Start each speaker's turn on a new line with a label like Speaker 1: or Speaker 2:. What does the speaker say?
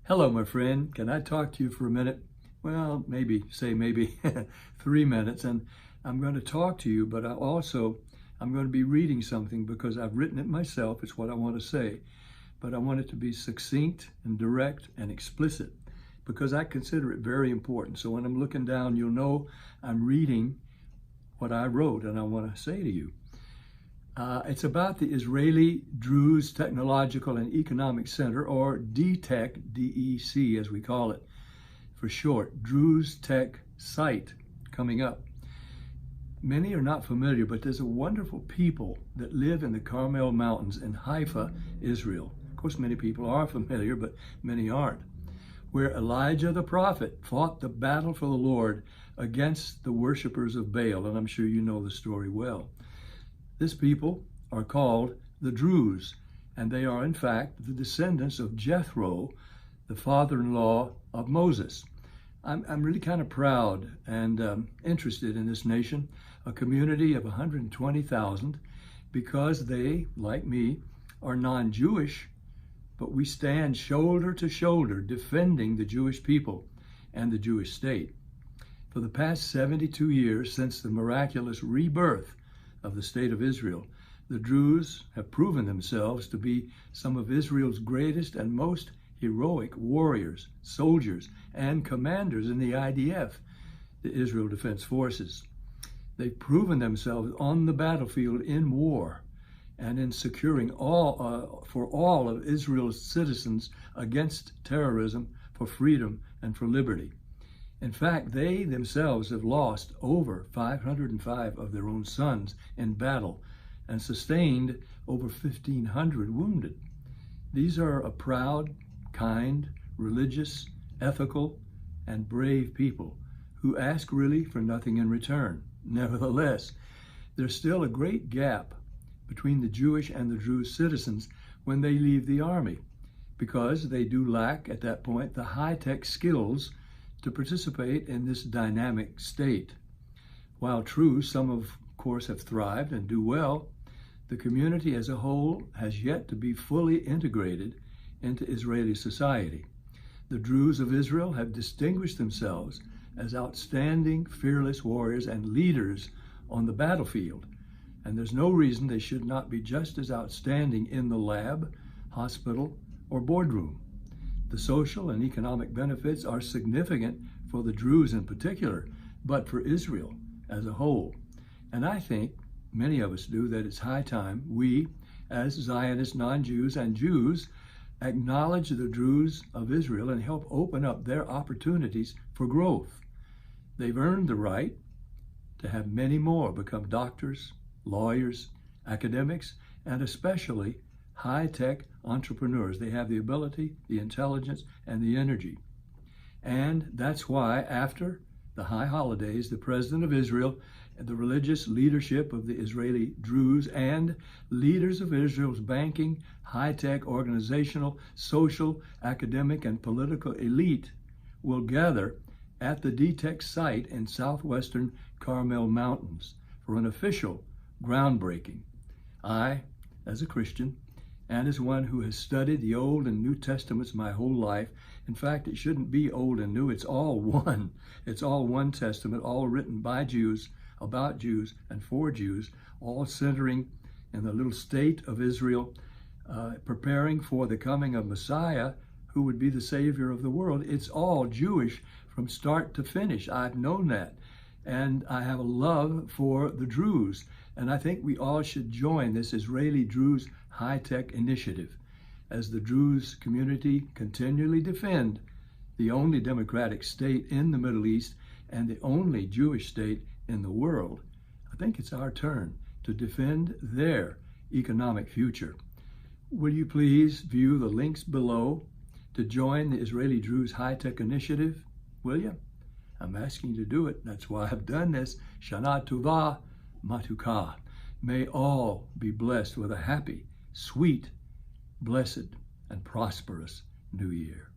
Speaker 1: Hello, my friend. Can I talk to you for a minute? Well, maybe 3 minutes. And I'm going to talk to you, but I'm going to be reading something because I've written it myself. It's what I want to say. But I want it to be succinct and direct and explicit because I consider it very important. So when I'm looking down, you'll know I'm reading what I wrote and I want to say to you. It's about the Israeli-Druze Technological and Economic Center, or DTEC, D-E-C as we call it for short, Druze Tech site coming up. Many are not familiar, but there's a wonderful people that live in the Carmel Mountains in Haifa, Israel. Of course, many people are familiar, but many aren't. Where Elijah the prophet fought the battle for the Lord against the worshipers of Baal, and I'm sure you know the story well. This people are called the Druze, and they are in fact the descendants of Jethro, the father-in-law of Moses. I'm really kind of proud and interested in this nation, a community of 120,000, because they, like me, are non-Jewish, but we stand shoulder to shoulder defending the Jewish people and the Jewish state. For the past 72 years, since the miraculous rebirth of the state of Israel, the Druze have proven themselves to be some of Israel's greatest and most heroic warriors, soldiers, and commanders in the IDF, the Israel Defense Forces. They've proven themselves on the battlefield in war and in securing for all of Israel's citizens against terrorism, for freedom, and for liberty. In fact, they themselves have lost over 505 of their own sons in battle and sustained over 1,500 wounded. These are a proud, kind, religious, ethical, and brave people who ask really for nothing in return. Nevertheless, there's still a great gap between the Jewish and the Druze citizens when they leave the army, because they do lack at that point the high-tech skills to participate in this dynamic state. While true, some of course have thrived and do well, the community as a whole has yet to be fully integrated into Israeli society. The Druze of Israel have distinguished themselves as outstanding, fearless warriors and leaders on the battlefield, and there's no reason they should not be just as outstanding in the lab, hospital, or boardroom. The social and economic benefits are significant for the Druze in particular, but for Israel as a whole. And I think, many of us do, that it's high time we, as Zionists, non-Jews, and Jews, acknowledge the Druze of Israel and help open up their opportunities for growth. They've earned the right to have many more become doctors, lawyers, academics, and especially high-tech entrepreneurs. They have the ability, the intelligence, and the energy. And that's why after the high holidays, the President of Israel and the religious leadership of the Israeli-Druze and leaders of Israel's banking, high-tech, organizational, social, academic, and political elite will gather at the DTEC site in southwestern Carmel Mountains for an official groundbreaking. I, as a Christian, and as one who has studied the Old and New Testaments my whole life. In fact, it shouldn't be old and new, it's all one. It's all one testament, all written by Jews, about Jews, and for Jews, all centering in the little state of Israel, preparing for the coming of Messiah, who would be the Savior of the world. It's all Jewish from start to finish. I've known that. And I have a love for the Druze. And I think we all should join this Israeli-Druze high-tech initiative as the Druze community continually defend the only democratic state in the Middle East and the only Jewish state in the world. I think it's our turn to defend their economic future. Will you please view the links below to join the Israeli-Druze high-tech initiative? Will you? I'm asking you to do it. That's why I've done this. Shana Tova Matukah. May all be blessed with a happy, sweet, blessed, and prosperous New Year.